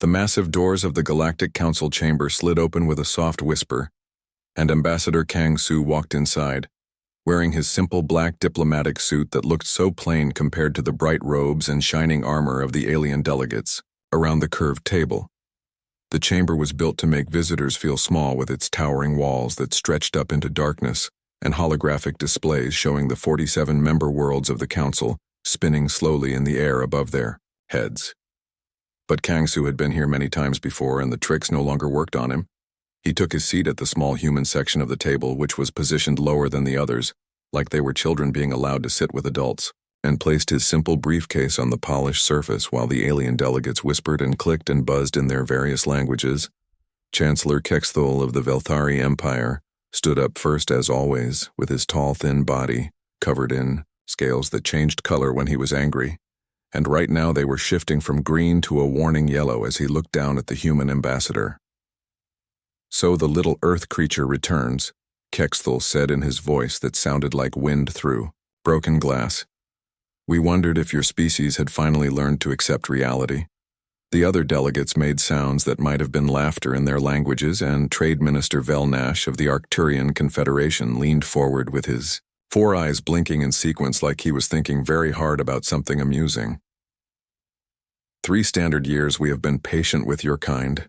The massive doors of the Galactic Council chamber slid open with a soft whisper, and Ambassador Kang Su walked inside, wearing his simple black diplomatic suit that looked so plain compared to the bright robes and shining armor of the alien delegates around the curved table. The chamber was built to make visitors feel small with its towering walls that stretched up into darkness and holographic displays showing the 47 member worlds of the Council spinning slowly in the air above their heads. But Kang Su had been here many times before, and the tricks no longer worked on him. He took his seat at the small human section of the table, which was positioned lower than the others, like they were children being allowed to sit with adults, and placed his simple briefcase on the polished surface while the alien delegates whispered and clicked and buzzed in their various languages. Chancellor Kexthul of the Velthari Empire stood up first as always, with his tall, thin body covered in scales that changed color when he was angry, and right now they were shifting from green to a warning yellow as he looked down at the human ambassador. "So the little earth creature returns," Kexthul said in his voice that sounded like wind through broken glass. "We wondered if your species had finally learned to accept reality." The other delegates made sounds that might have been laughter in their languages, and Trade Minister Velnash of the Arcturian Confederation leaned forward with his 4 eyes blinking in sequence like he was thinking very hard about something amusing. 3 standard years we have been patient with your kind,"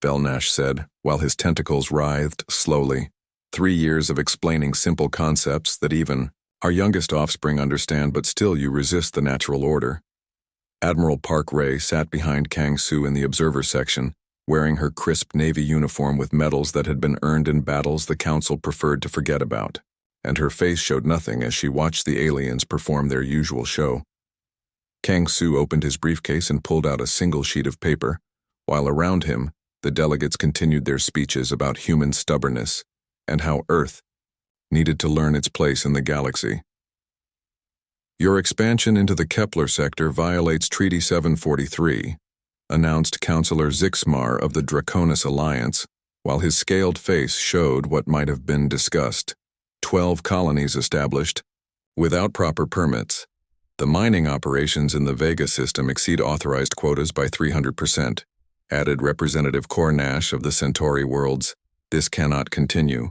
Velnash said, while his tentacles writhed slowly. 3 years of explaining simple concepts that even our youngest offspring understand, but still you resist the natural order. Admiral Park Ray sat behind Kang Su in the observer section, wearing her crisp Navy uniform with medals that had been earned in battles the Council preferred to forget about, and her face showed nothing as she watched the aliens perform their usual show. Kang Su opened his briefcase and pulled out a single sheet of paper, while around him, the delegates continued their speeches about human stubbornness and how Earth needed to learn its place in the galaxy. "Your expansion into the Kepler sector violates Treaty 743, announced Councillor Zixmar of the Draconis Alliance, while his scaled face showed what might have been discussed. 12 colonies established, without proper permits. The mining operations in the Vega system exceed authorized quotas by 300%, added Representative Cornash of the Centauri worlds. This cannot continue,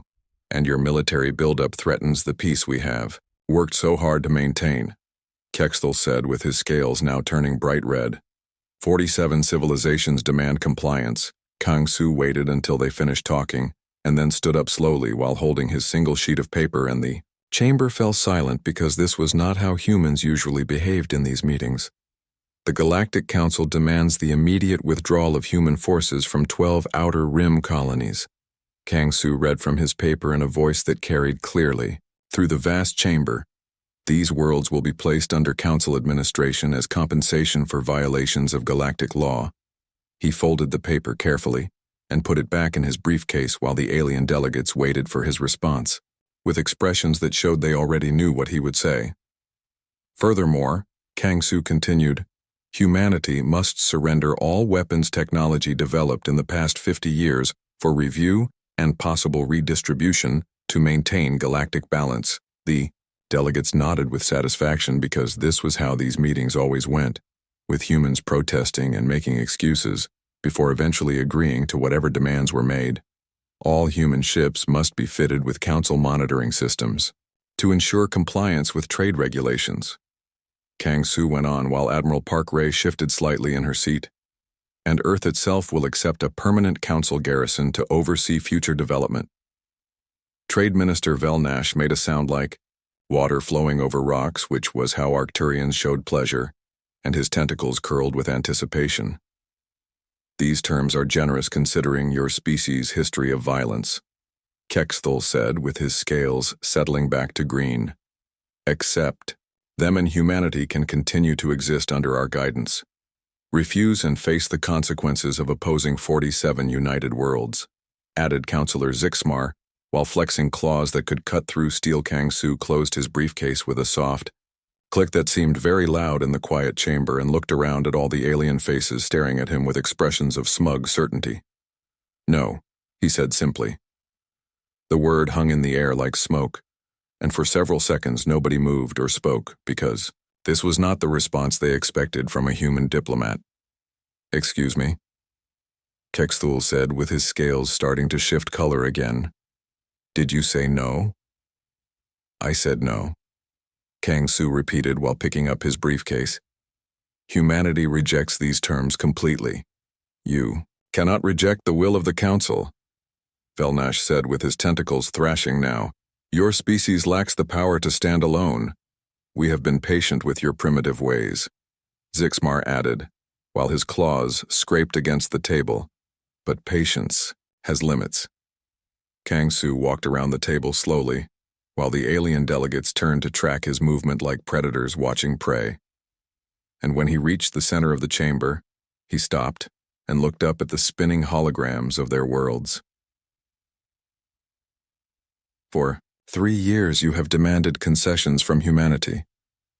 and your military buildup threatens the peace we have worked so hard to maintain," Kexthul said with his scales now turning bright red. 47 civilizations demand compliance. Kang Su waited until they finished talking, and then stood up slowly while holding his single sheet of paper, and the chamber fell silent because this was not how humans usually behaved in these meetings. "The Galactic Council demands the immediate withdrawal of human forces from 12 outer rim colonies," Kang Su read from his paper in a voice that carried clearly through the vast chamber. "These worlds will be placed under Council administration as compensation for violations of galactic law." He folded the paper carefully and put it back in his briefcase while the alien delegates waited for his response, with expressions that showed they already knew what he would say. Furthermore, Kang Su continued, "Humanity must surrender all weapons technology developed in the past 50 years for review and possible redistribution to maintain galactic balance." The delegates nodded with satisfaction because this was how these meetings always went, with humans protesting and making excuses before eventually agreeing to whatever demands were made. All human ships must be fitted with Council monitoring systems to ensure compliance with trade regulations. Kang Su went on while Admiral Park Ray shifted slightly in her seat. "And Earth itself will accept a permanent Council garrison to oversee future development." Trade Minister Velnash made a sound like water flowing over rocks, which was how Arcturians showed pleasure, and his tentacles curled with anticipation. "These terms are generous considering your species' history of violence," Kexthul said with his scales settling back to green. "Except, them and humanity can continue to exist under our guidance. Refuse and face the consequences of opposing 47 united worlds," added Councillor Zixmar, while flexing claws that could cut through steel. Kang Su closed his briefcase with a soft click that seemed very loud in the quiet chamber and looked around at all the alien faces staring at him with expressions of smug certainty. "No," he said simply. The word hung in the air like smoke, and for several seconds nobody moved or spoke because this was not the response they expected from a human diplomat. "Excuse me?" Kexthul said with his scales starting to shift color again. Did you say no? I said no. Kang Su repeated while picking up his briefcase. Humanity rejects these terms completely. You cannot reject the will of the Council, Velnash said with his tentacles thrashing now. Your species lacks the power to stand alone. We have been patient with your primitive ways, Zixmar added, while his claws scraped against the table. But patience has limits. Kang Su walked around the table slowly, while the alien delegates turned to track his movement like predators watching prey. And when he reached the center of the chamber, he stopped and looked up at the spinning holograms of their worlds. For 3 years you have demanded concessions from humanity,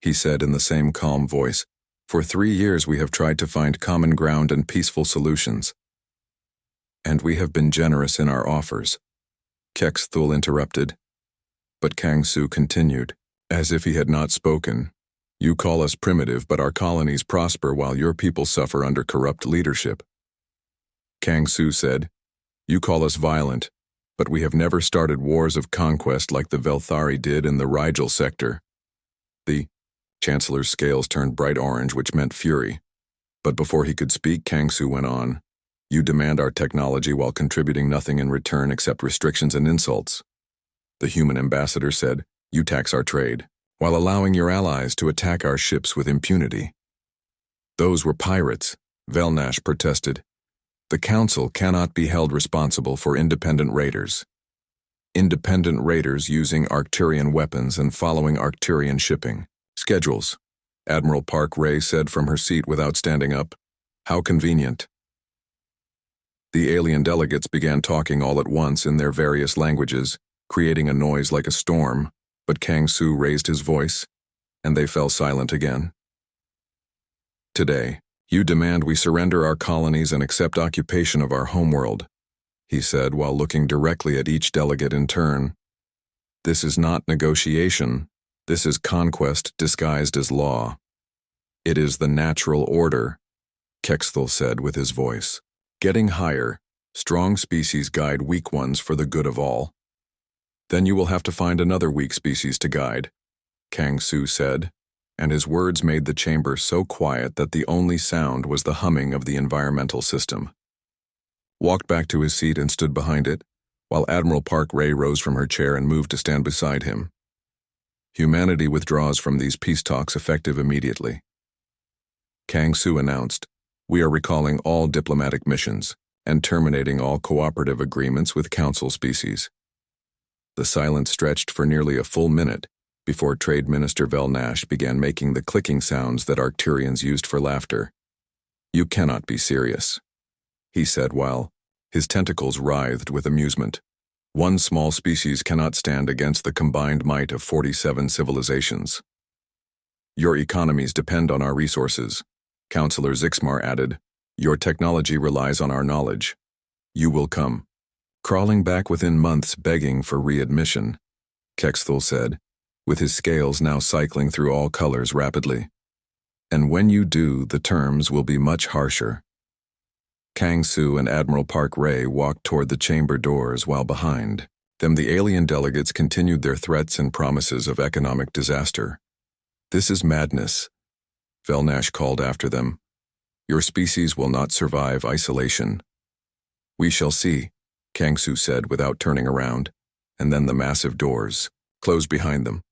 he said in the same calm voice. For 3 years we have tried to find common ground and peaceful solutions. And we have been generous in our offers, Kexthul interrupted. But Kang Su continued, as if he had not spoken. You call us primitive, but our colonies prosper while your people suffer under corrupt leadership. Kang Su said, you call us violent, but we have never started wars of conquest like the Velthari did in the Rigel sector. The Chancellor's scales turned bright orange, which meant fury. But before he could speak, Kang Su went on. You demand our technology while contributing nothing in return except restrictions and insults. The human ambassador said, you tax our trade, while allowing your allies to attack our ships with impunity. Those were pirates, Velnash protested. The Council cannot be held responsible for independent raiders. Independent raiders using Arcturian weapons and following Arcturian shipping schedules, Admiral Park Ray said from her seat without standing up. How convenient. The alien delegates began talking all at once in their various languages, creating a noise like a storm, but Kang Su raised his voice, and they fell silent again. Today, you demand we surrender our colonies and accept occupation of our homeworld, he said while looking directly at each delegate in turn. This is not negotiation. This is conquest disguised as law. It is the natural order, Kexthul said with his voice. Getting higher, strong species guide weak ones for the good of all. Then you will have to find another weak species to guide, Kang Su said, and his words made the chamber so quiet that the only sound was the humming of the environmental system. Walked back to his seat and stood behind it, while Admiral Park Ray rose from her chair and moved to stand beside him. Humanity withdraws from these peace talks effective immediately. Kang Su announced, we are recalling all diplomatic missions and terminating all cooperative agreements with Council species. The silence stretched for nearly a full minute before Trade Minister Velnash began making the clicking sounds that Arcturians used for laughter. You cannot be serious, he said while his tentacles writhed with amusement. One small species cannot stand against the combined might of 47 civilizations. Your economies depend on our resources, Councillor Zixmar added. Your technology relies on our knowledge. You will come. Crawling back within months begging for readmission, Kexthul said, with his scales now cycling through all colors rapidly. And when you do, the terms will be much harsher. Kang Su and Admiral Park Ray walked toward the chamber doors while behind them the alien delegates continued their threats and promises of economic disaster. This is madness, Velnash called after them. Your species will not survive isolation. We shall see, Kang Su said without turning around, and then the massive doors closed behind them,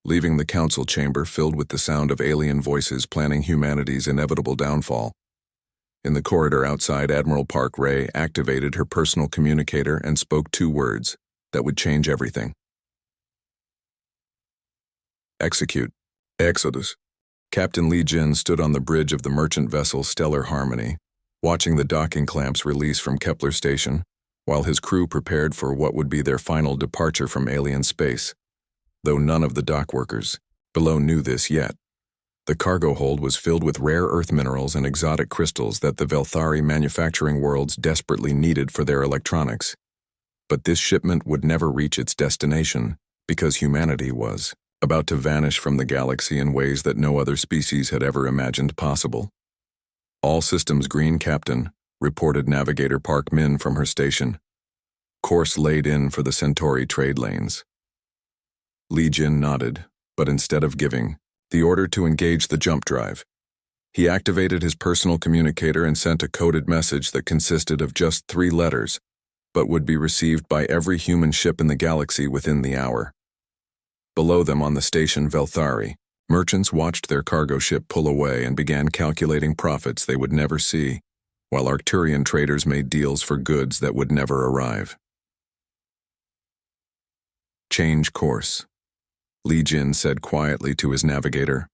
leaving the council chamber filled with the sound of alien voices planning humanity's inevitable downfall. In the corridor outside, Admiral Park Ray activated her personal communicator and spoke 2 words that would change everything. Execute. Exodus. Captain Li Jin stood on the bridge of the merchant vessel Stellar Harmony, watching the docking clamps release from Kepler Station, while his crew prepared for what would be their final departure from alien space. Though none of the dock workers below knew this yet. The cargo hold was filled with rare earth minerals and exotic crystals that the Velthari manufacturing worlds desperately needed for their electronics. But this shipment would never reach its destination because humanity was about to vanish from the galaxy in ways that no other species had ever imagined possible. All systems green, Captain, reported Navigator Park Min from her station. Course laid in for the Centauri trade lanes. Li Jin nodded, but instead of giving the order to engage the jump drive, he activated his personal communicator and sent a coded message that consisted of just 3 letters, but would be received by every human ship in the galaxy within the hour. Below them on the station Velthari, merchants watched their cargo ship pull away and began calculating profits they would never see, while Arcturian traders made deals for goods that would never arrive. Change course. Li Jin said quietly to his navigator.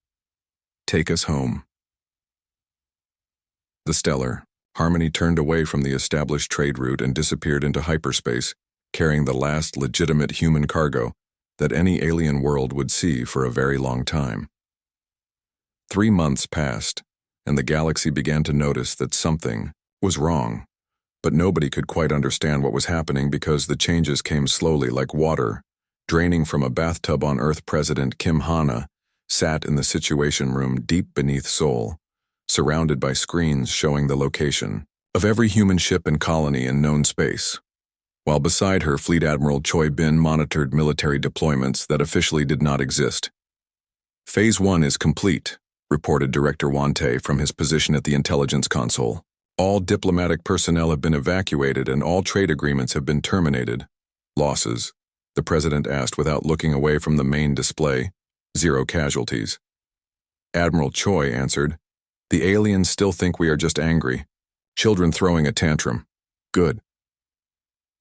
Take us home. The Stellar Harmony turned away from the established trade route and disappeared into hyperspace, carrying the last legitimate human cargo that any alien world would see for a very long time. 3 months passed, and the galaxy began to notice that something was wrong, but nobody could quite understand what was happening because the changes came slowly like water, draining from a bathtub on Earth. President Kim Hana sat in the Situation Room deep beneath Seoul, surrounded by screens showing the location of every human ship and colony in known space, while beside her Fleet Admiral Choi Bin monitored military deployments that officially did not exist. Phase 1 is complete, reported Director Wante from his position at the intelligence console. All diplomatic personnel have been evacuated and all trade agreements have been terminated. Losses? The president asked without looking away from the main display. 0 casualties. Admiral Choi answered, The aliens still think we are just angry. Children throwing a tantrum. Good.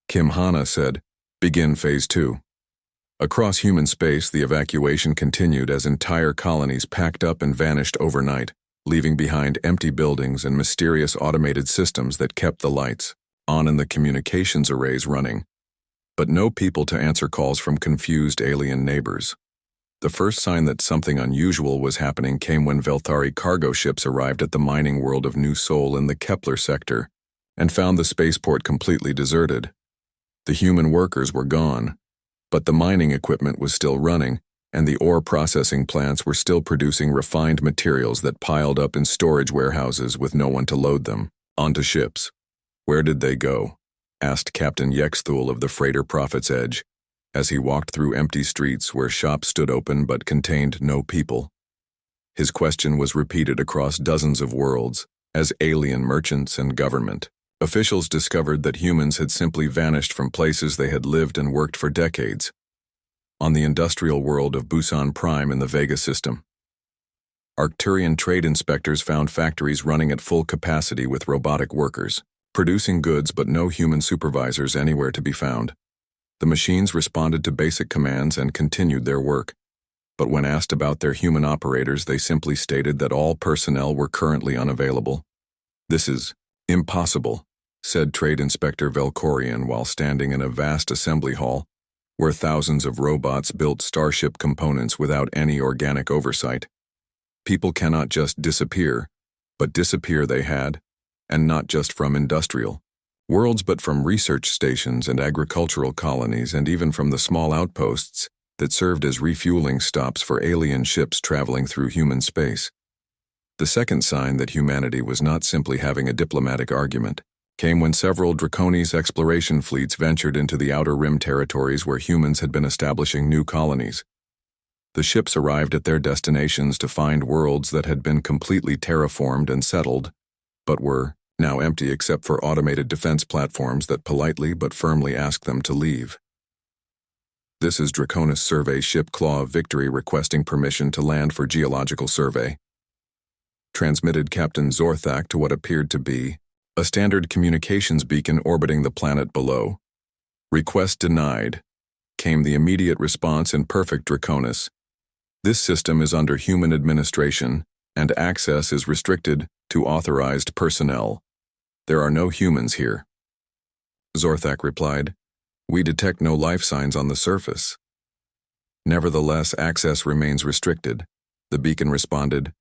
Kim Hana said, Begin Phase 2. Across human space, the evacuation continued as entire colonies packed up and vanished overnight, leaving behind empty buildings and mysterious automated systems that kept the lights on and the communications arrays running, but no people to answer calls from confused alien neighbors. The first sign that something unusual was happening came when Velthari cargo ships arrived at the mining world of New Seoul in the Kepler sector and found the spaceport completely deserted. The human workers were gone, but the mining equipment was still running, and the ore processing plants were still producing refined materials that piled up in storage warehouses with no one to load them onto ships. Where did they go? Asked Captain Yexthul of the freighter Prophet's Edge, as he walked through empty streets where shops stood open but contained no people. His question was repeated across dozens of worlds, as alien merchants and government officials discovered that humans had simply vanished from places they had lived and worked for decades. On the industrial world of Busan Prime in the Vega system, Arcturian trade inspectors found factories running at full capacity with robotic workers, producing goods but no human supervisors anywhere to be found. The machines responded to basic commands and continued their work, but when asked about their human operators, they simply stated that all personnel were currently unavailable. This is impossible, said Trade Inspector Velkorian while standing in a vast assembly hall, where thousands of robots built starship components without any organic oversight. People cannot just disappear, but disappear they had, and not just from industrial worlds but from research stations and agricultural colonies and even from the small outposts that served as refueling stops for alien ships traveling through human space. The second sign that humanity was not simply having a diplomatic argument came when several Draconis exploration fleets ventured into the Outer Rim territories where humans had been establishing new colonies. The ships arrived at their destinations to find worlds that had been completely terraformed and settled, but were now empty except for automated defense platforms that politely but firmly asked them to leave. This is Draconis Survey Ship Claw of Victory requesting permission to land for geological survey. Transmitted Captain Zorthak to what appeared to be a standard communications beacon orbiting the planet below. Request denied, came the immediate response in perfect Draconis. This system is under human administration, and access is restricted to authorized personnel. There are no humans here. Zorthak replied, We detect no life signs on the surface. Nevertheless, access remains restricted. The beacon responded,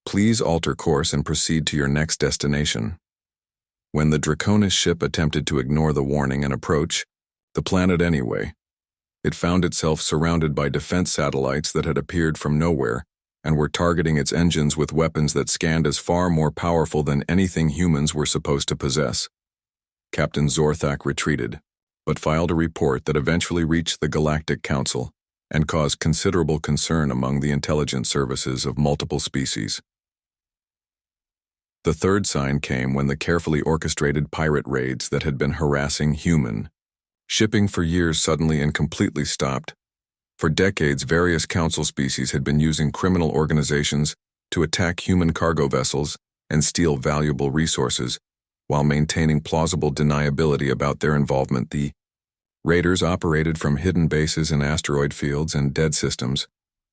Please alter course and proceed to your next destination. When the Draconis ship attempted to ignore the warning and approach the planet anyway, it found itself surrounded by defense satellites that had appeared from nowhere and were targeting its engines with weapons that scanned as far more powerful than anything humans were supposed to possess. Captain Zorthak retreated, but filed a report that eventually reached the Galactic Council and caused considerable concern among the intelligence services of multiple species. The third sign came when the carefully orchestrated pirate raids that had been harassing human shipping for years suddenly and completely stopped. For decades, various council species had been using criminal organizations to attack human cargo vessels and steal valuable resources, while maintaining plausible deniability about their involvement. The raiders operated from hidden bases in asteroid fields and dead systems,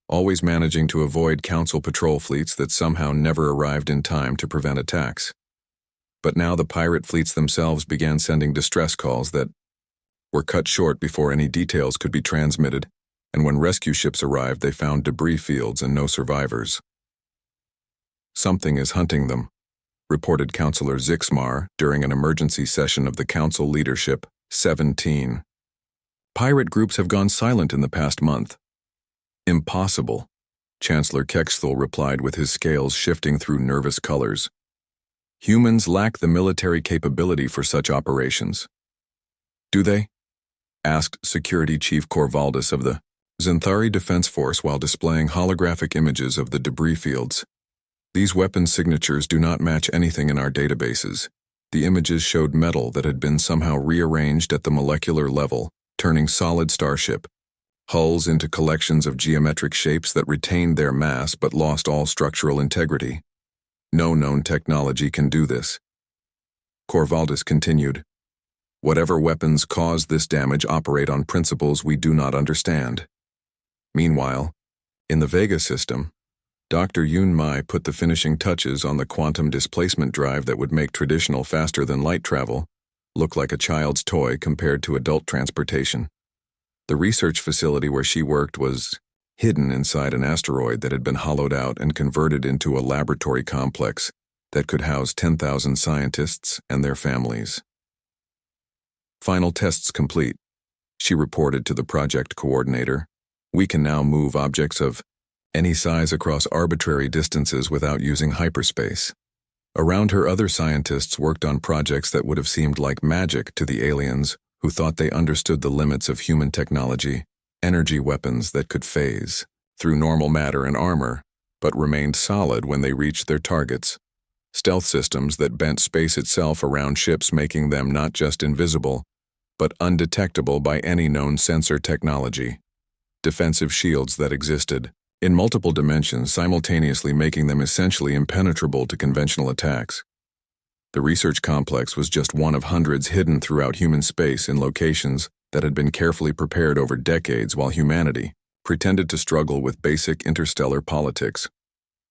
always managing to avoid council patrol fleets that somehow never arrived in time to prevent attacks. But now the pirate fleets themselves began sending distress calls that were cut short before any details could be transmitted, and when rescue ships arrived, they found debris fields and no survivors. "Something is hunting them," reported Councillor Zixmar during an emergency session of the Council Leadership 17. "Pirate groups have gone silent in the past month." "Impossible," Chancellor Kexthal replied with his scales shifting through nervous colors. "Humans lack the military capability for such operations." "Do they?" asked Security Chief Corvaldes of the Xanthari Defense Force while displaying holographic images of the debris fields. "These weapon signatures do not match anything in our databases." The images showed metal that had been somehow rearranged at the molecular level, turning solid starship hulls into collections of geometric shapes that retained their mass but lost all structural integrity. "No known technology can do this." Corvaldes continued, "Whatever weapons cause this damage operate on principles we do not understand." Meanwhile, in the Vega system, Dr. Yun Mai put the finishing touches on the quantum displacement drive that would make traditional faster-than-light travel look like a child's toy compared to adult transportation. The research facility where she worked was hidden inside an asteroid that had been hollowed out and converted into a laboratory complex that could house 10,000 scientists and their families. "Final tests complete," she reported to the project coordinator. "We can now move objects of any size across arbitrary distances without using hyperspace." Around her, other scientists worked on projects that would have seemed like magic to the aliens who thought they understood the limits of human technology: energy weapons that could phase through normal matter and armor, but remained solid when they reached their targets; stealth systems that bent space itself around ships, making them not just invisible, but undetectable by any known sensor technology; defensive shields that existed in multiple dimensions, simultaneously making them essentially impenetrable to conventional attacks. The research complex was just one of hundreds hidden throughout human space in locations that had been carefully prepared over decades while humanity pretended to struggle with basic interstellar politics.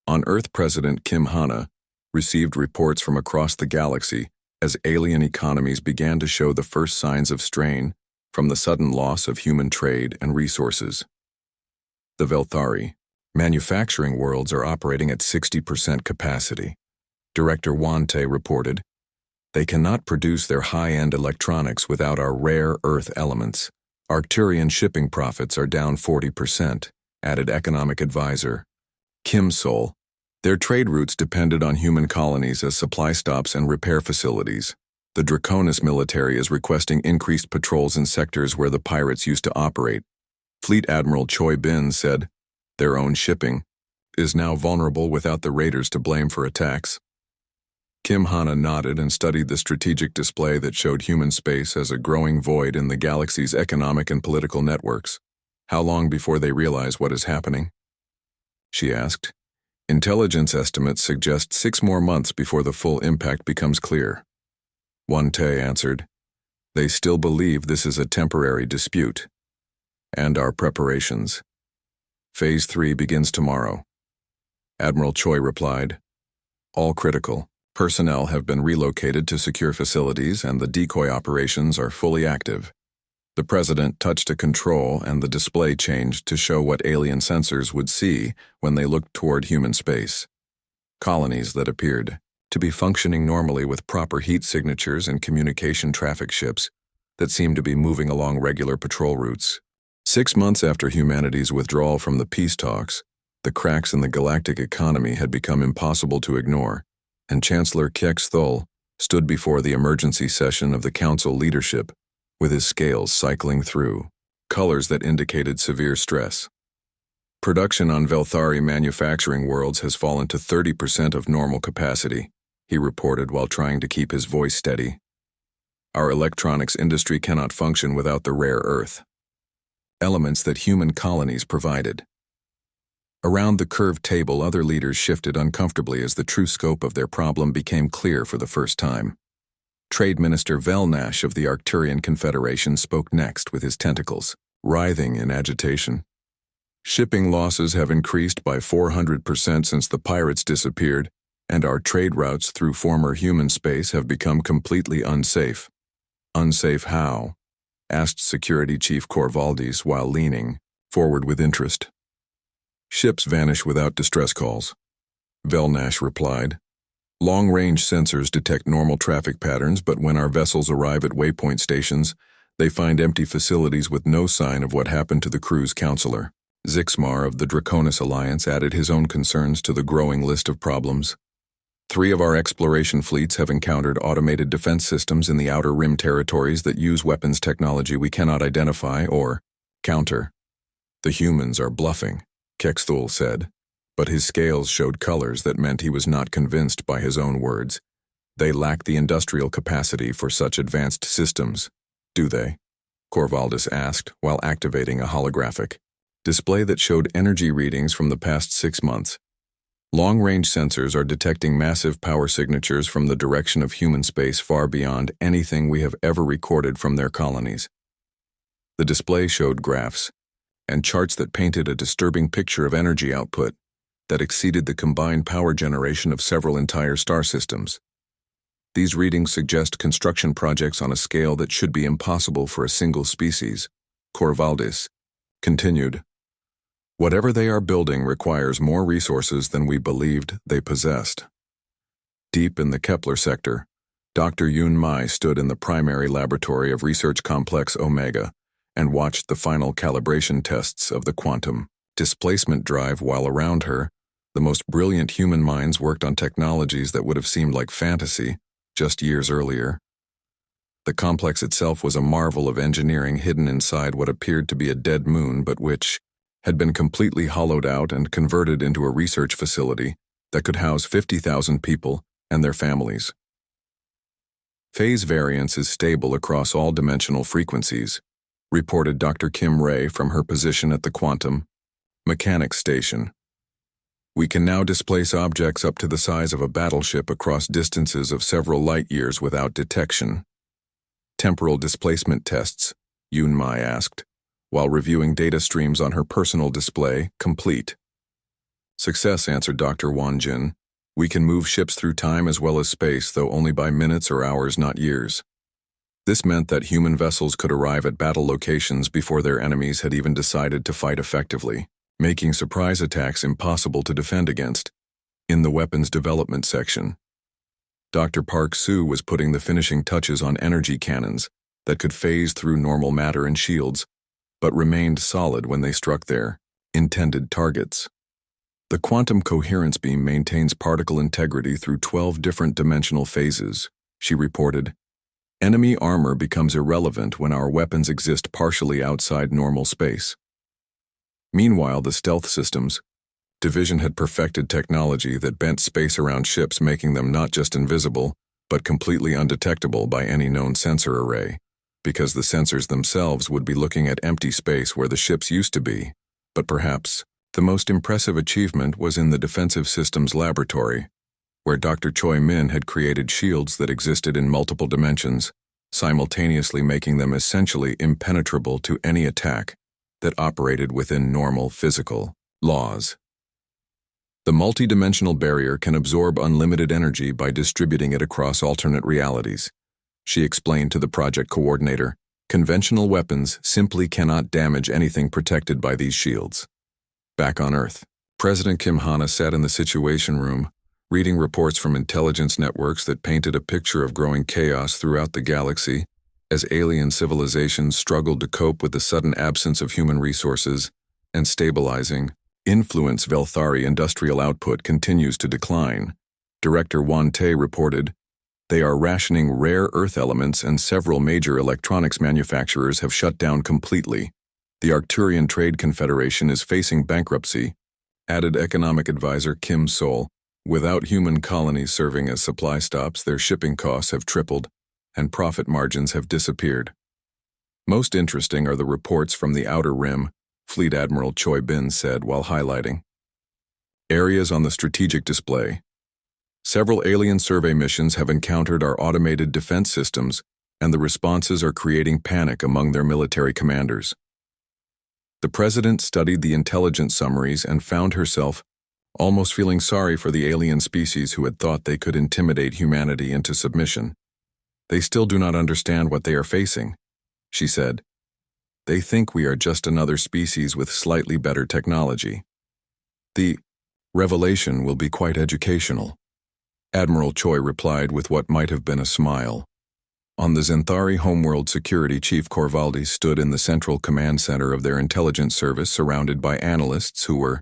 On Earth, President Kim Hana received reports from across the galaxy as alien economies began to show the first signs of strain from the sudden loss of human trade and resources. The Velthari manufacturing worlds are operating at 60% capacity. Director Wante reported, "They cannot produce their high-end electronics without our rare Earth elements. Arcturian shipping profits are down 40%, added economic advisor Kim Sol. Their trade routes depended on human colonies as supply stops and repair facilities. The Draconis military is requesting increased patrols in sectors where the pirates used to operate." Fleet Admiral Choi Bin said, "Their own shipping is now vulnerable without the raiders to blame for attacks." Kim Hana nodded and studied the strategic display that showed human space as a growing void in the galaxy's economic and political networks. "How long before they realize what is happening?" she asked. "Intelligence estimates suggest 6 more months before the full impact becomes clear." Wante answered, "They still believe this is a temporary dispute." "And our preparations?" "Phase 3 begins tomorrow." Admiral Choi replied, "All critical personnel have been relocated to secure facilities and the decoy operations are fully active." The president touched a control and the display changed to show what alien sensors would see when they looked toward human space. Colonies that appeared to be functioning normally with proper heat signatures and communication traffic ships that seemed to be moving along regular patrol routes. 6 months after humanity's withdrawal from the peace talks, The cracks in the galactic economy had become impossible to ignore, and Chancellor Kiex Thul stood before the emergency session of the Council leadership, with his scales cycling through, colors that indicated severe stress. Production on Velthari manufacturing worlds has fallen to 30% of normal capacity, he reported while trying to keep his voice steady. Our electronics industry cannot function without the rare earth elements that human colonies provided. Around the curved table, other leaders shifted uncomfortably as the true scope of their problem became clear for the first time. Trade Minister Velnash of the Arcturian Confederation spoke next, with his tentacles writhing in agitation. Shipping losses have increased by 400% since the pirates disappeared, and our trade routes through former human space have become completely unsafe. Unsafe how? Asked Security Chief Corvaldes while leaning forward with interest. Ships vanish without distress calls, Velnash replied. Long-range sensors detect normal traffic patterns, but when our vessels arrive at waypoint stations, they find empty facilities with no sign of what happened to the crew's counselor. Zixmar of the Draconis Alliance added his own concerns to the growing list of problems. 3 of our exploration fleets have encountered automated defense systems in the Outer Rim territories that use weapons technology we cannot identify or counter. The humans are bluffing, Kexthul said, but his scales showed colors that meant he was not convinced by his own words. They lack the industrial capacity for such advanced systems, do they? Corvaldes asked while activating a holographic display that showed energy readings from the past 6 months. Long-range sensors are detecting massive power signatures from the direction of human space far beyond anything we have ever recorded from their colonies. The display showed graphs and charts that painted a disturbing picture of energy output that exceeded the combined power generation of several entire star systems. These readings suggest construction projects on a scale that should be impossible for a single species, Corvaldes continued. Whatever they are building requires more resources than we believed they possessed. Deep in the Kepler sector, Dr. Yun Mai stood in the primary laboratory of Research Complex Omega and watched the final calibration tests of the quantum displacement drive while around her, the most brilliant human minds worked on technologies that would have seemed like fantasy just years earlier. The complex itself was a marvel of engineering hidden inside what appeared to be a dead moon, but which had been completely hollowed out and converted into a research facility that could house 50,000 people and their families. Phase variance is stable across all dimensional frequencies, reported Dr. Kim Ray from her position at the Quantum Mechanics Station. We can now displace objects up to the size of a battleship across distances of several light-years without detection. Temporal displacement tests, Yun Mai asked, while reviewing data streams on her personal display, complete. Success, answered Dr. Wan Jin. We can move ships through time as well as space, though only by minutes or hours, not years. This meant that human vessels could arrive at battle locations before their enemies had even decided to fight effectively, making surprise attacks impossible to defend against. In the weapons development section, Dr. Park Soo was putting the finishing touches on energy cannons that could phase through normal matter and shields, but remained solid when they struck their intended targets. The quantum coherence beam maintains particle integrity through 12 different dimensional phases, she reported. Enemy armor becomes irrelevant when our weapons exist partially outside normal space. Meanwhile, the stealth systems division had perfected technology that bent space around ships, making them not just invisible, but completely undetectable by any known sensor array, because the sensors themselves would be looking at empty space where the ships used to be. But perhaps the most impressive achievement was in the defensive systems laboratory, where Dr. Choi Min had created shields that existed in multiple dimensions, simultaneously making them essentially impenetrable to any attack that operated within normal physical laws. The multidimensional barrier can absorb unlimited energy by distributing it across alternate realities, she explained to the project coordinator. Conventional weapons simply cannot damage anything protected by these shields. Back on Earth, President Kim Hana sat in the Situation Room, reading reports from intelligence networks that painted a picture of growing chaos throughout the galaxy as alien civilizations struggled to cope with the sudden absence of human resources and stabilizing Influence Velthari industrial output continues to decline. Director Wan Te reported, they are rationing rare earth elements and several major electronics manufacturers have shut down completely. The Arcturian Trade Confederation is facing bankruptcy, added economic advisor Kim Sol. Without human colonies serving as supply stops, their shipping costs have tripled and profit margins have disappeared. Most interesting are the reports from the Outer Rim, Fleet Admiral Choi Bin said while highlighting areas on the strategic display. Several alien survey missions have encountered our automated defense systems, and the responses are creating panic among their military commanders. The president studied the intelligence summaries and found herself almost feeling sorry for the alien species who had thought they could intimidate humanity into submission. They still do not understand what they are facing, she said. They think we are just another species with slightly better technology. The revelation will be quite educational. Admiral Choi replied with what might have been a smile. On the Zenthari homeworld security chief Corvaldi stood in the central command center of their intelligence service surrounded by analysts who were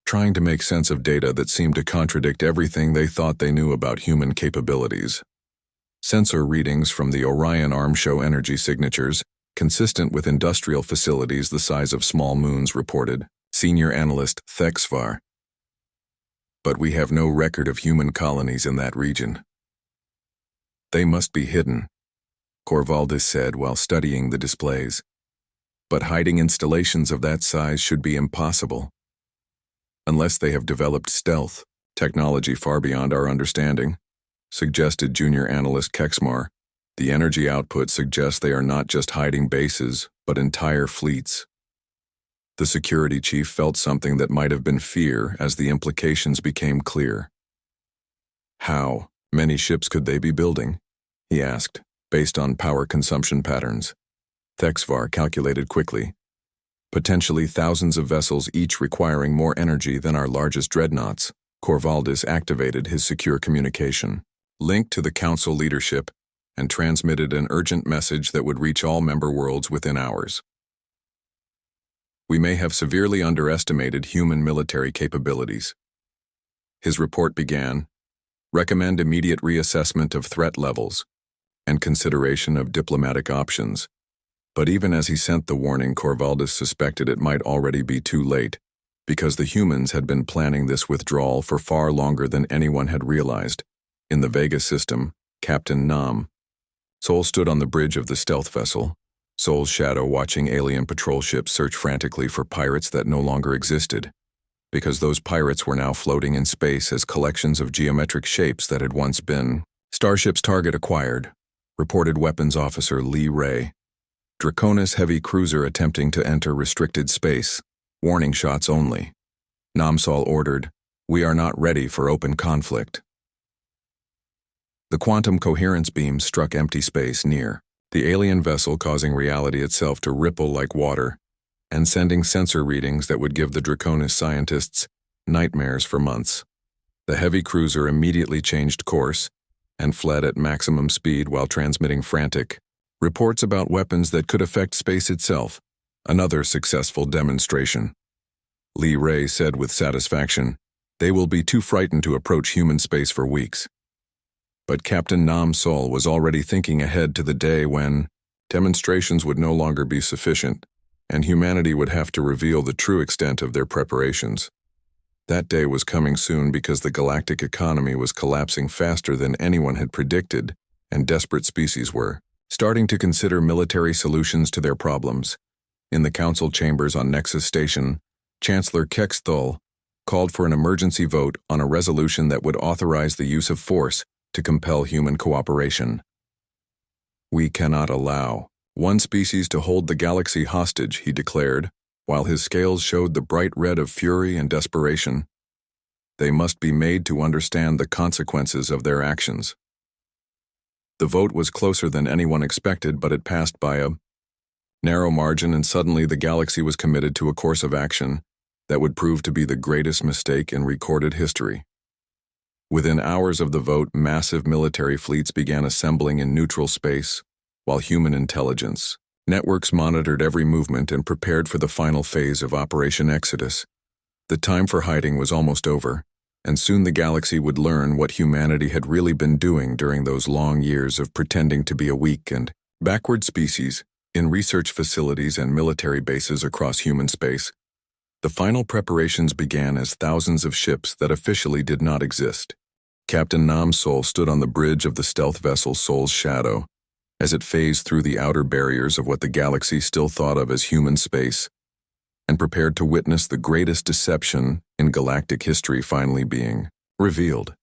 trying to make sense of data that seemed to contradict everything they thought they knew about human capabilities. Sensor readings from the Orion arm show energy signatures, consistent with industrial facilities the size of small moons, reported senior analyst Thexvar. But we have no record of human colonies in that region. They must be hidden, Corvallis said while studying the displays. But hiding installations of that size should be impossible. Unless they have developed stealth, technology far beyond our understanding, suggested junior analyst Kexmar. The energy output suggests they are not just hiding bases, but entire fleets. The security chief felt something that might have been fear as the implications became clear. How many ships could they be building? He asked, based on power consumption patterns. Thexvar calculated quickly. Potentially thousands of vessels, each requiring more energy than our largest dreadnoughts. Corvallis activated his secure communication, linked to the council leadership, and transmitted an urgent message that would reach all member worlds within hours. We may have severely underestimated human military capabilities. His report began, recommend immediate reassessment of threat levels and consideration of diplomatic options. But even as he sent the warning, Corvallis suspected it might already be too late, because the humans had been planning this withdrawal for far longer than anyone had realized. In the Vega system, Captain Nam Sol stood on the bridge of the stealth vessel, Sol's shadow watching alien patrol ships search frantically for pirates that no longer existed, because those pirates were now floating in space as collections of geometric shapes that had once been starships. Target acquired, reported weapons officer Lee Ray. Draconis heavy cruiser attempting to enter restricted space, warning shots only. Namsal ordered, we are not ready for open conflict. The quantum coherence beam struck empty space near the alien vessel, causing reality itself to ripple like water and sending sensor readings that would give the Draconis scientists nightmares for months. The heavy cruiser immediately changed course and fled at maximum speed while transmitting frantic reports about weapons that could affect space itself. Another successful demonstration. Lee Ray said with satisfaction, they will be too frightened to approach human space for weeks. But Captain Nam Sol was already thinking ahead to the day when demonstrations would no longer be sufficient, and humanity would have to reveal the true extent of their preparations. That day was coming soon because the galactic economy was collapsing faster than anyone had predicted, and desperate species were starting to consider military solutions to their problems. In the council chambers on Nexus Station, Chancellor Kexthul called for an emergency vote on a resolution that would authorize the use of force to compel human cooperation. We cannot allow one species to hold the galaxy hostage, he declared, while his scales showed the bright red of fury and desperation. They must be made to understand the consequences of their actions. The vote was closer than anyone expected, but it passed by a narrow margin, and suddenly the galaxy was committed to a course of action that would prove to be the greatest mistake in recorded history. Within hours of the vote, massive military fleets began assembling in neutral space, while human intelligence networks monitored every movement and prepared for the final phase of Operation Exodus. The time for hiding was almost over, and soon the galaxy would learn what humanity had really been doing during those long years of pretending to be a weak and backward species in research facilities and military bases across human space. The final preparations began as thousands of ships that officially did not exist. Captain Nam Sol stood on the bridge of the stealth vessel Sol's Shadow as it phased through the outer barriers of what the galaxy still thought of as human space, and prepared to witness the greatest deception in galactic history finally being revealed.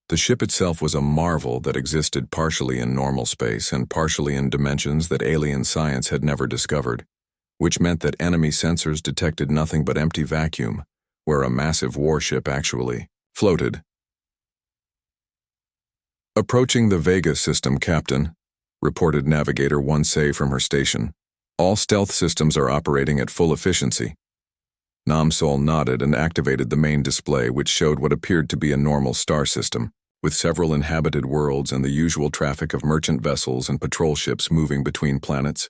The ship itself was a marvel that existed partially in normal space and partially in dimensions that alien science had never discovered, which meant that enemy sensors detected nothing but empty vacuum, where a massive warship actually floated. "Approaching the Vega system, Captain," reported Navigator 1A from her station. "All stealth systems are operating at full efficiency." Nam Sol nodded and activated the main display, which showed what appeared to be a normal star system, with several inhabited worlds and the usual traffic of merchant vessels and patrol ships moving between planets.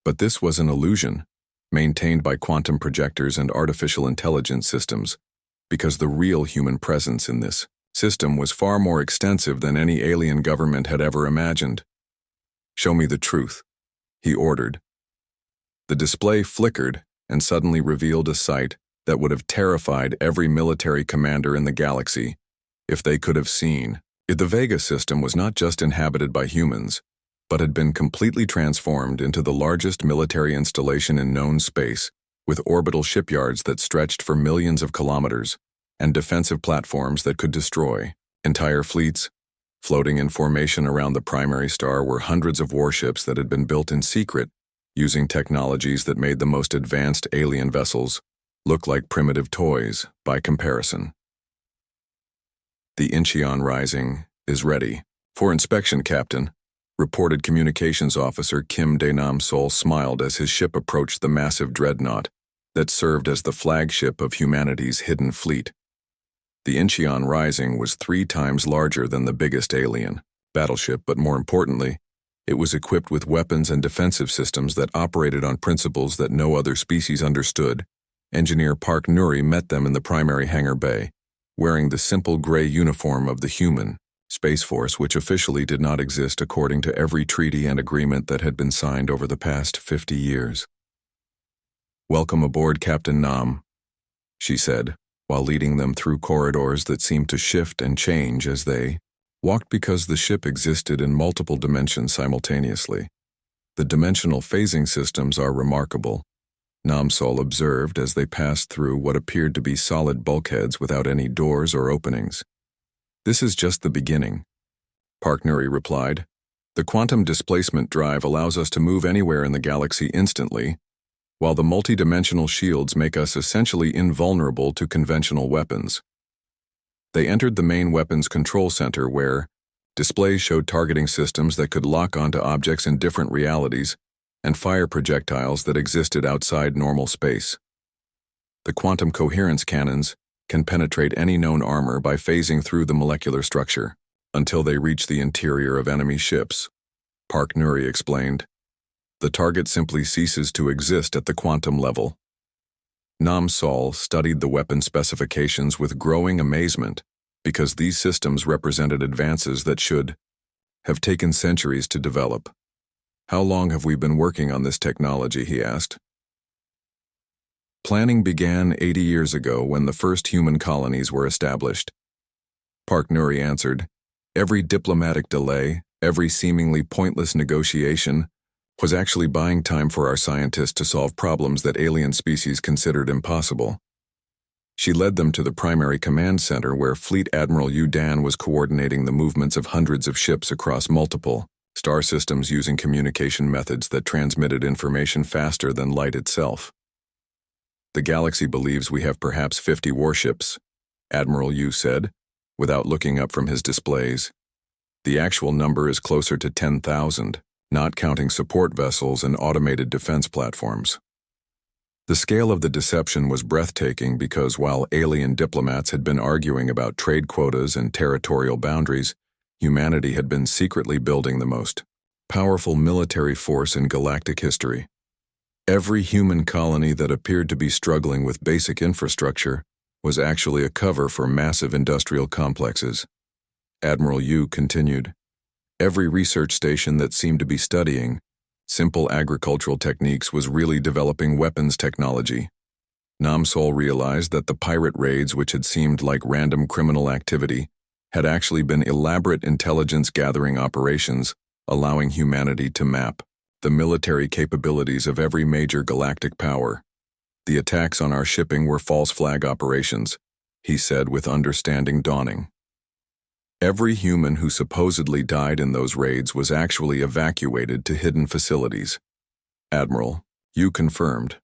But this was an illusion, maintained by quantum projectors and artificial intelligence systems, because the real human presence in this system was far more extensive than any alien government had ever imagined. "Show me the truth," he ordered. The display flickered and suddenly revealed a sight that would have terrified every military commander in the galaxy if they could have seen. The Vega system was not just inhabited by humans, but had been completely transformed into the largest military installation in known space, with orbital shipyards that stretched for millions of kilometers, and defensive platforms that could destroy entire fleets. Floating in formation around the primary star were hundreds of warships that had been built in secret, using technologies that made the most advanced alien vessels look like primitive toys by comparison. "The Incheon Rising is ready for inspection, Captain," reported Communications Officer Kim Dae-nam Sol smiled as his ship approached the massive dreadnought that served as the flagship of humanity's hidden fleet. The Incheon Rising was 3 times larger than the biggest alien battleship, but more importantly, it was equipped with weapons and defensive systems that operated on principles that no other species understood. Engineer Park Nuri met them in the primary hangar bay, wearing the simple gray uniform of the human Space Force, which officially did not exist according to every treaty and agreement that had been signed over the past 50 years. "Welcome aboard, Captain Nam," she said, while leading them through corridors that seemed to shift and change as they walked because the ship existed in multiple dimensions simultaneously. "The dimensional phasing systems are remarkable," Nam Sol observed as they passed through what appeared to be solid bulkheads without any doors or openings. "This is just the beginning," Park Nuri replied. "The quantum displacement drive allows us to move anywhere in the galaxy instantly, while the multidimensional shields make us essentially invulnerable to conventional weapons." They entered the main weapons control center where displays showed targeting systems that could lock onto objects in different realities and fire projectiles that existed outside normal space. The quantum coherence cannons can penetrate any known armor by phasing through the molecular structure until they reach the interior of enemy ships, Park Nuri explained. The target simply ceases to exist at the quantum level. Nam Sol studied the weapon specifications with growing amazement because these systems represented advances that should have taken centuries to develop. "How long have we been working on this technology?" he asked. "Planning began 80 years ago when the first human colonies were established," Park Nuri answered. "Every diplomatic delay, every seemingly pointless negotiation, was actually buying time for our scientists to solve problems that alien species considered impossible." She led them to the primary command center where Fleet Admiral Yu Dan was coordinating the movements of hundreds of ships across multiple star systems using communication methods that transmitted information faster than light itself. "The galaxy believes we have perhaps 50 warships," Admiral Yu said, without looking up from his displays. "The actual number is closer to 10,000. Not counting support vessels and automated defense platforms." The scale of the deception was breathtaking because while alien diplomats had been arguing about trade quotas and territorial boundaries, humanity had been secretly building the most powerful military force in galactic history. Every human colony that appeared to be struggling with basic infrastructure was actually a cover for massive industrial complexes. Admiral Yu continued. Every research station that seemed to be studying simple agricultural techniques was really developing weapons technology. Namsol realized that the pirate raids, which had seemed like random criminal activity, had actually been elaborate intelligence-gathering operations, allowing humanity to map the military capabilities of every major galactic power. The attacks on our shipping were false flag operations, he said with understanding dawning. Every human who supposedly died in those raids was actually evacuated to hidden facilities. Admiral, you confirmed.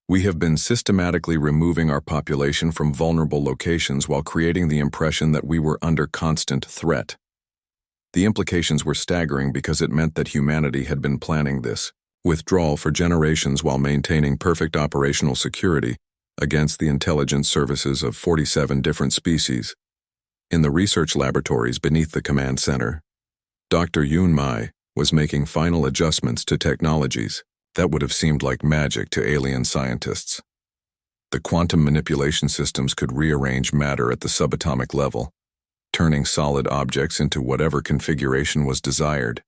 We have been systematically removing our population from vulnerable locations while creating the impression that we were under constant threat. The implications were staggering because it meant that humanity had been planning this withdrawal for generations while maintaining perfect operational security against the intelligence services of 47 different species. In the research laboratories beneath the command center, Dr. Yun Mai was making final adjustments to technologies that would have seemed like magic to alien scientists. The quantum manipulation systems could rearrange matter at the subatomic level, turning solid objects into whatever configuration was desired.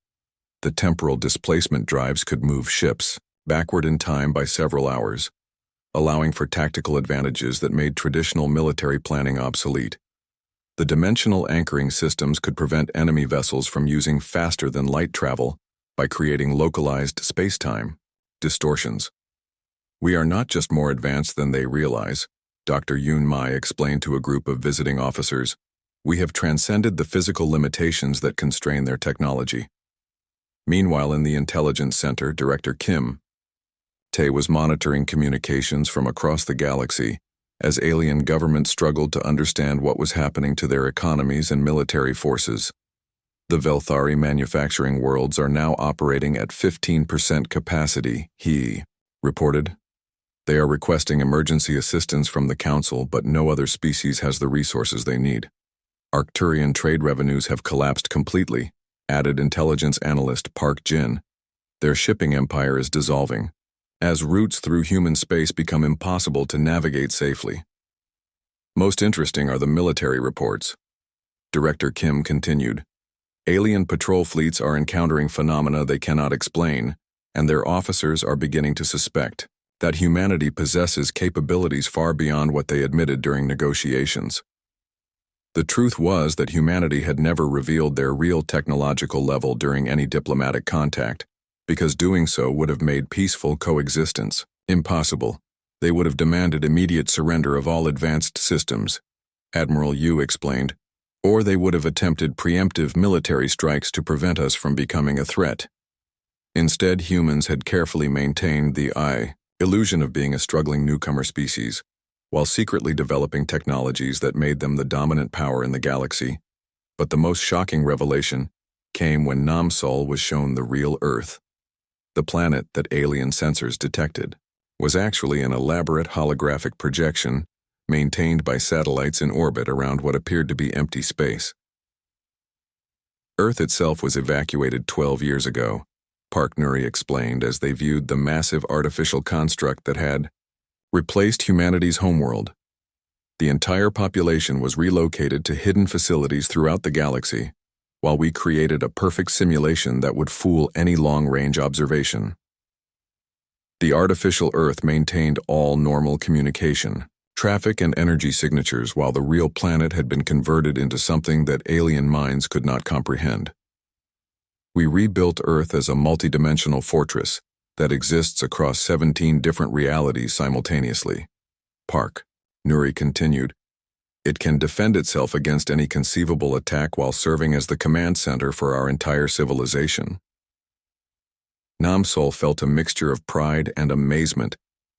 The temporal displacement drives could move ships backward in time by several hours, allowing for tactical advantages that made traditional military planning obsolete. The dimensional anchoring systems could prevent enemy vessels from using faster-than-light travel by creating localized space-time distortions. We are not just more advanced than they realize, Dr. Yun Mai explained to a group of visiting officers. We have transcended the physical limitations that constrain their technology. Meanwhile, in the Intelligence Center, Director Kim Tae was monitoring communications from across the galaxy as alien governments struggled to understand what was happening to their economies and military forces. The Velthari manufacturing worlds are now operating at 15% capacity, he reported. They are requesting emergency assistance from the Council, but no other species has the resources they need. Arcturian trade revenues have collapsed completely, added intelligence analyst Park Jin. Their shipping empire is dissolving, as routes through human space become impossible to navigate safely. Most interesting are the military reports. Director Kim continued. Alien patrol fleets are encountering phenomena they cannot explain, and their officers are beginning to suspect that humanity possesses capabilities far beyond what they admitted during negotiations. The truth was that humanity had never revealed their real technological level during any diplomatic contact, because doing so would have made peaceful coexistence impossible. They would have demanded immediate surrender of all advanced systems, Admiral Yu explained, or they would have attempted preemptive military strikes to prevent us from becoming a threat. Instead, humans had carefully maintained the illusion of being a struggling newcomer species, while secretly developing technologies that made them the dominant power in the galaxy. But the most shocking revelation came when Namsol was shown the real Earth. The planet that alien sensors detected was actually an elaborate holographic projection maintained by satellites in orbit around what appeared to be empty space. Earth itself was evacuated 12 years ago, Park Nuri explained as they viewed the massive artificial construct that had replaced humanity's homeworld. The entire population was relocated to hidden facilities throughout the galaxy, while we created a perfect simulation that would fool any long-range observation. The artificial Earth maintained all normal communication, traffic and energy signatures, while the real planet had been converted into something that alien minds could not comprehend. We rebuilt Earth as a multidimensional fortress that exists across 17 different realities simultaneously. Park Nuri continued. It can defend itself against any conceivable attack while serving as the command center for our entire civilization. Namsol felt a mixture of pride and amazement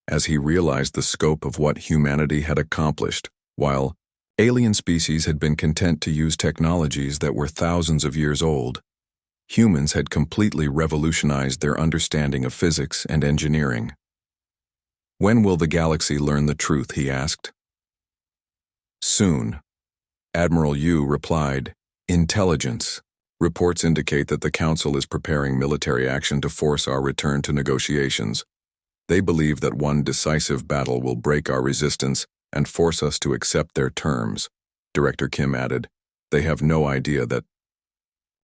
as he realized the scope of what humanity had accomplished, while alien species had been content to use technologies that were thousands of years old. Humans had completely revolutionized their understanding of physics and engineering. When will the galaxy learn the truth, he asked. Soon. Admiral Yu replied, Intelligence. Reports indicate that the Council is preparing military action to force our return to negotiations. They believe that one decisive battle will break our resistance and force us to accept their terms. Director Kim added, they have no idea that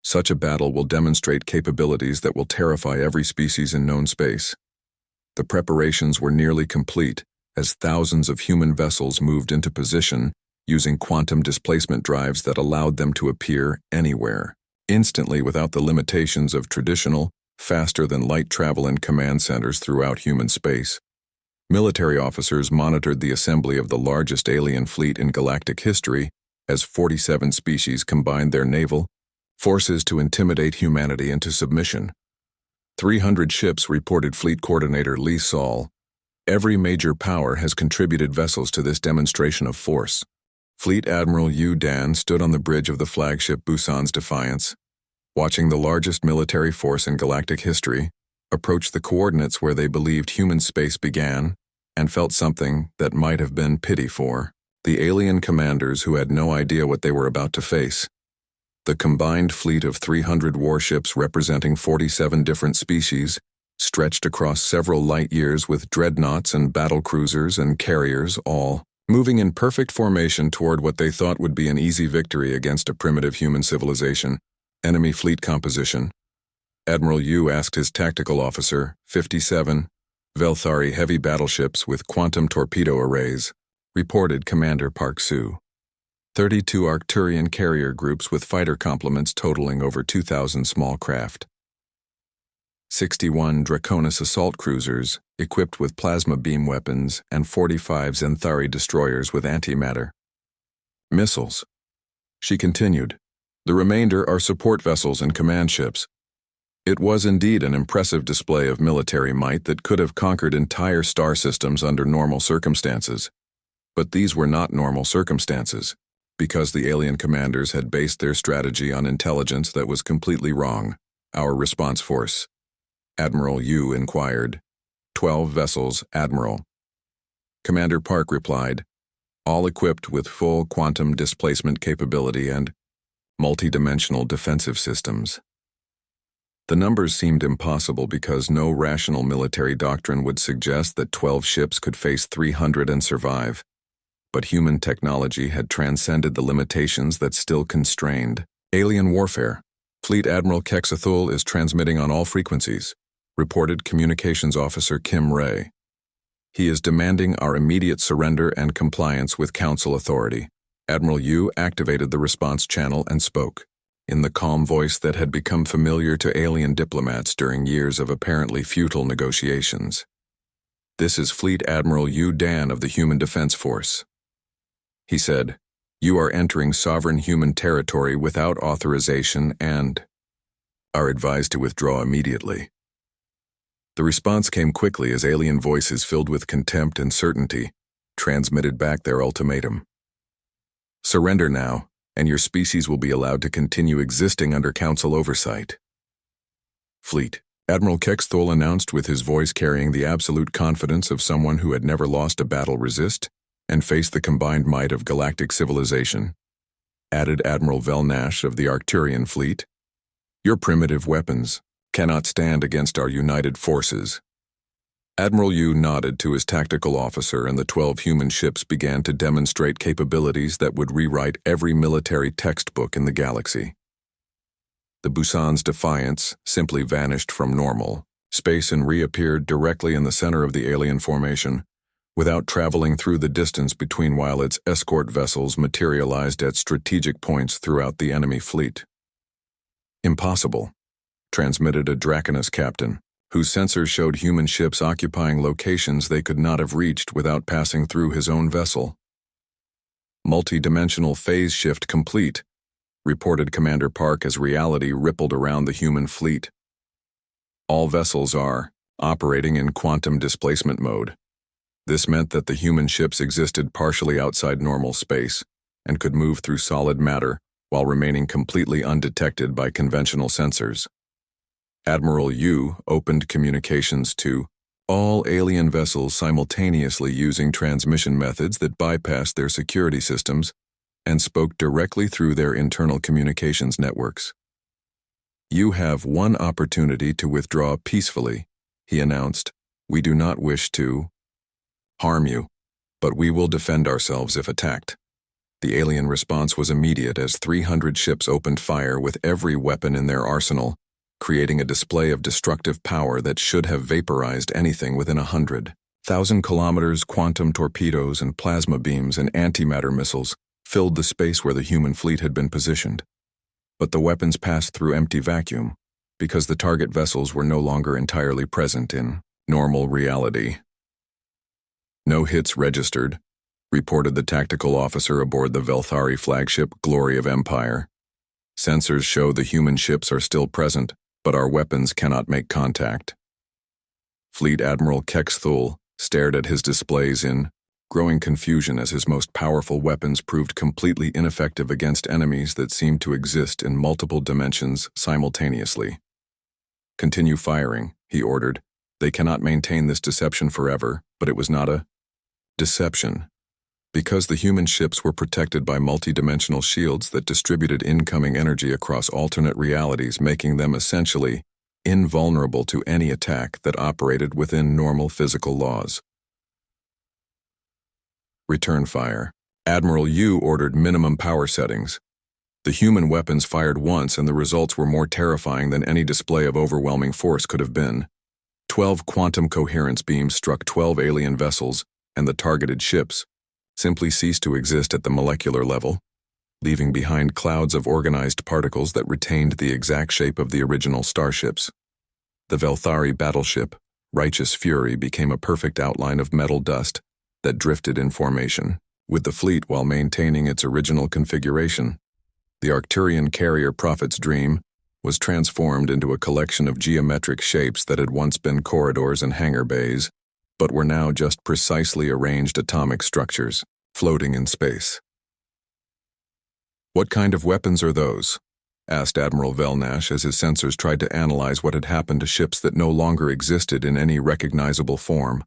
such a battle will demonstrate capabilities that will terrify every species in known space. The preparations were nearly complete as thousands of human vessels moved into position using quantum displacement drives that allowed them to appear anywhere, instantly without the limitations of traditional, faster-than-light travel in command centers throughout human space. Military officers monitored the assembly of the largest alien fleet in galactic history as 47 species combined their naval forces to intimidate humanity into submission. 300 ships, reported Fleet Coordinator Lee Saul. Every major power has contributed vessels to this demonstration of force. Fleet Admiral Yu Dan stood on the bridge of the flagship Busan's Defiance, watching the largest military force in galactic history approach the coordinates where they believed human space began, and felt something that might have been pity for the alien commanders who had no idea what they were about to face. The combined fleet of 300 warships representing 47 different species stretched across several light years with dreadnoughts and battle cruisers and carriers, all moving in perfect formation toward what they thought would be an easy victory against a primitive human civilization. Enemy fleet composition. Admiral Yu asked his tactical officer, 57 Velthari heavy battleships with quantum torpedo arrays, reported Commander Park Soo. 32 Arcturian carrier groups with fighter complements totaling over 2,000 small craft. 61 Draconis assault cruisers, equipped with plasma beam weapons, and 45 Zenthari destroyers with antimatter missiles. She continued, the remainder are support vessels and command ships. It was indeed an impressive display of military might that could have conquered entire star systems under normal circumstances. But these were not normal circumstances, because the alien commanders had based their strategy on intelligence that was completely wrong. Our response force. Admiral Yu inquired. 12 vessels, Admiral. Commander Park replied, all equipped with full quantum displacement capability and multi-dimensional defensive systems. The numbers seemed impossible because no rational military doctrine would suggest that 12 ships could face 300 and survive. But human technology had transcended the limitations that still constrained alien warfare. Fleet Admiral Kexathul is transmitting on all frequencies, reported Communications Officer Kim Ray. He is demanding our immediate surrender and compliance with Council authority. Admiral Yu activated the response channel and spoke, in the calm voice that had become familiar to alien diplomats during years of apparently futile negotiations. This is Fleet Admiral Yu Dan of the Human Defense Force. He said, you are entering sovereign human territory without authorization and are advised to withdraw immediately. The response came quickly as alien voices filled with contempt and certainty transmitted back their ultimatum. Surrender now, and your species will be allowed to continue existing under Council oversight. Fleet. Admiral Kexthul announced with his voice carrying the absolute confidence of someone who had never lost a battle resist and faced the combined might of galactic civilization. Added Admiral Velnash of the Arcturian fleet, your primitive weapons cannot stand against our united forces. Admiral Yu nodded to his tactical officer and the 12 human ships began to demonstrate capabilities that would rewrite every military textbook in the galaxy. The Busan's Defiance simply vanished from normal space and reappeared directly in the center of the alien formation, without traveling through the distance between while its escort vessels materialized at strategic points throughout the enemy fleet. Impossible, transmitted a Draconis captain, whose sensors showed human ships occupying locations they could not have reached without passing through his own vessel. Multi-dimensional phase shift complete, reported Commander Park as reality rippled around the human fleet. All vessels are operating in quantum displacement mode. This meant that the human ships existed partially outside normal space and could move through solid matter while remaining completely undetected by conventional sensors. Admiral Yu opened communications to all alien vessels simultaneously using transmission methods that bypassed their security systems and spoke directly through their internal communications networks. You have one opportunity to withdraw peacefully, he announced, We do not wish to harm you, but we will defend ourselves if attacked. The alien response was immediate as 300 ships opened fire with every weapon in their arsenal, creating a display of destructive power that should have vaporized anything within 100,000 kilometers. Quantum torpedoes and plasma beams and antimatter missiles filled the space where the human fleet had been positioned. But the weapons passed through empty vacuum, because the target vessels were no longer entirely present in normal reality. "No hits registered," reported the tactical officer aboard the Velthari flagship Glory of Empire. "Sensors show the human ships are still present, but our weapons cannot make contact." Fleet Admiral Kexthul stared at his displays in growing confusion as his most powerful weapons proved completely ineffective against enemies that seemed to exist in multiple dimensions simultaneously. "Continue firing," he ordered. "They cannot maintain this deception forever," but it was not a deception, because the human ships were protected by multi-dimensional shields that distributed incoming energy across alternate realities, making them essentially invulnerable to any attack that operated within normal physical laws. Return fire. Admiral Yu ordered minimum power settings. The human weapons fired once, and the results were more terrifying than any display of overwhelming force could have been. 12 quantum coherence beams struck 12 alien vessels, and the targeted ships simply ceased to exist at the molecular level, leaving behind clouds of organized particles that retained the exact shape of the original starships. The Velthari battleship, Righteous Fury, became a perfect outline of metal dust that drifted in formation with the fleet while maintaining its original configuration. The Arcturian carrier Prophet's Dream was transformed into a collection of geometric shapes that had once been corridors and hangar bays, but were now just precisely arranged atomic structures floating in space. "What kind of weapons are those?" asked Admiral Velnash as his sensors tried to analyze what had happened to ships that no longer existed in any recognizable form.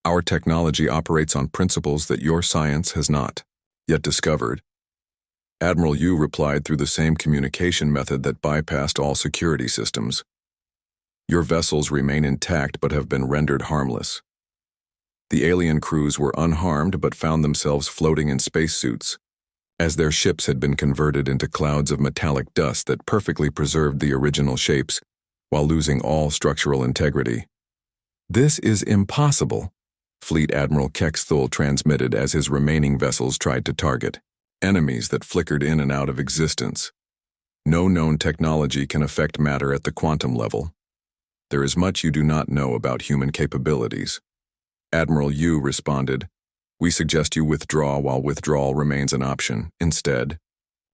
"Our technology operates on principles that your science has not yet discovered." Admiral Yu replied through the same communication method that bypassed all security systems. "Your vessels remain intact but have been rendered harmless." The alien crews were unharmed but found themselves floating in spacesuits, as their ships had been converted into clouds of metallic dust that perfectly preserved the original shapes while losing all structural integrity. "This is impossible," Fleet Admiral Kexthul transmitted as his remaining vessels tried to target enemies that flickered in and out of existence. "No known technology can affect matter at the quantum level. There is much you do not know about human capabilities." Admiral Yu responded, "We suggest you withdraw while withdrawal remains an option. Instead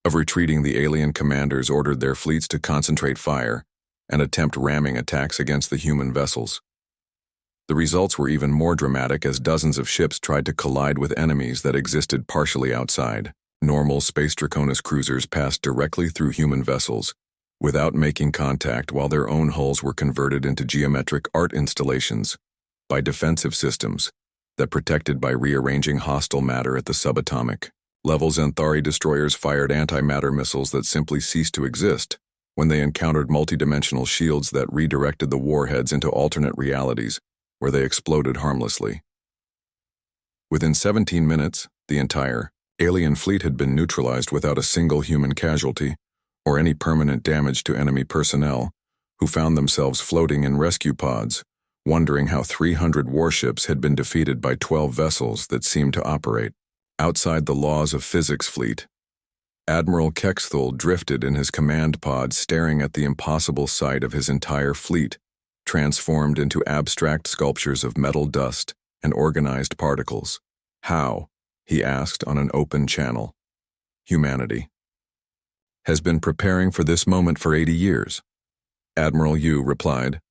of retreating, the alien commanders ordered their fleets to concentrate fire and attempt ramming attacks against the human vessels. The results were even more dramatic as dozens of ships tried to collide with enemies that existed partially outside. Normal Space Draconis cruisers passed directly through human vessels without making contact, while their own hulls were converted into geometric art installations by defensive systems that protected by rearranging hostile matter at the subatomic levels. Anthari destroyers fired antimatter missiles that simply ceased to exist when they encountered multidimensional shields that redirected the warheads into alternate realities where they exploded harmlessly. Within 17 minutes, the entire alien fleet had been neutralized without a single human casualty or any permanent damage to enemy personnel, who found themselves floating in rescue pods, wondering how 300 warships had been defeated by 12 vessels that seemed to operate outside the laws of physics. Fleet Admiral Kexthul drifted in his command pod, staring at the impossible sight of his entire fleet transformed into abstract sculptures of metal dust and organized particles. "How?" he asked on an open channel. "Humanity has been preparing for this moment for 80 years. Admiral Yu replied.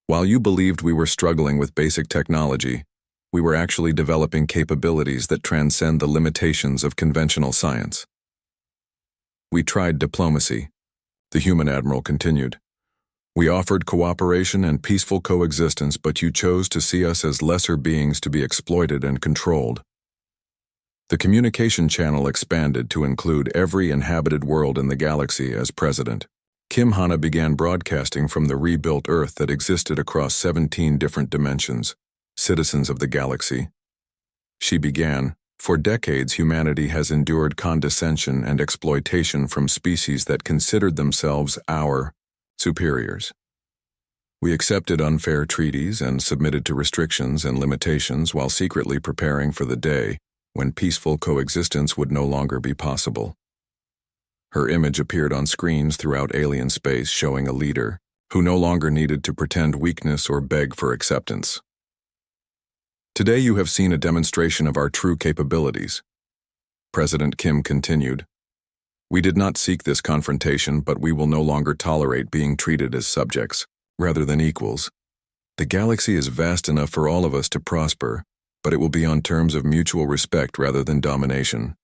"While you believed we were struggling with basic technology, we were actually developing capabilities that transcend the limitations of conventional science. We tried diplomacy," the human admiral continued. "We offered cooperation and peaceful coexistence, but you chose to see us as lesser beings to be exploited and controlled." The communication channel expanded to include every inhabited world in the galaxy as President Kim Hana began broadcasting from the rebuilt Earth that existed across 17 different dimensions, citizens of the galaxy. She began, for decades humanity has endured condescension and exploitation from species that considered themselves our superiors. We accepted unfair treaties and submitted to restrictions and limitations while secretly preparing for the day when peaceful coexistence would no longer be possible. Her image appeared on screens throughout alien space, showing a leader who no longer needed to pretend weakness or beg for acceptance. Today you have seen a demonstration of our true capabilities. President Kim continued. We did not seek this confrontation, but we will no longer tolerate being treated as subjects, rather than equals. The galaxy is vast enough for all of us to prosper, but it will be on terms of mutual respect rather than domination.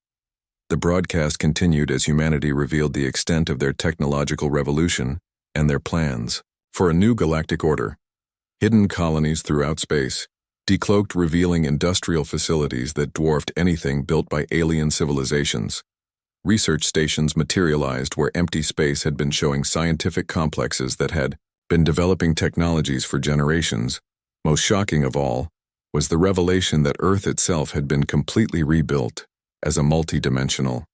The broadcast continued as humanity revealed the extent of their technological revolution and their plans for a new galactic order. Hidden colonies throughout space, decloaked, revealing industrial facilities that dwarfed anything built by alien civilizations. Research stations materialized where empty space had been, showing scientific complexes that had been developing technologies for generations. Most shocking of all was the revelation that Earth itself had been completely rebuilt as a multi-dimensional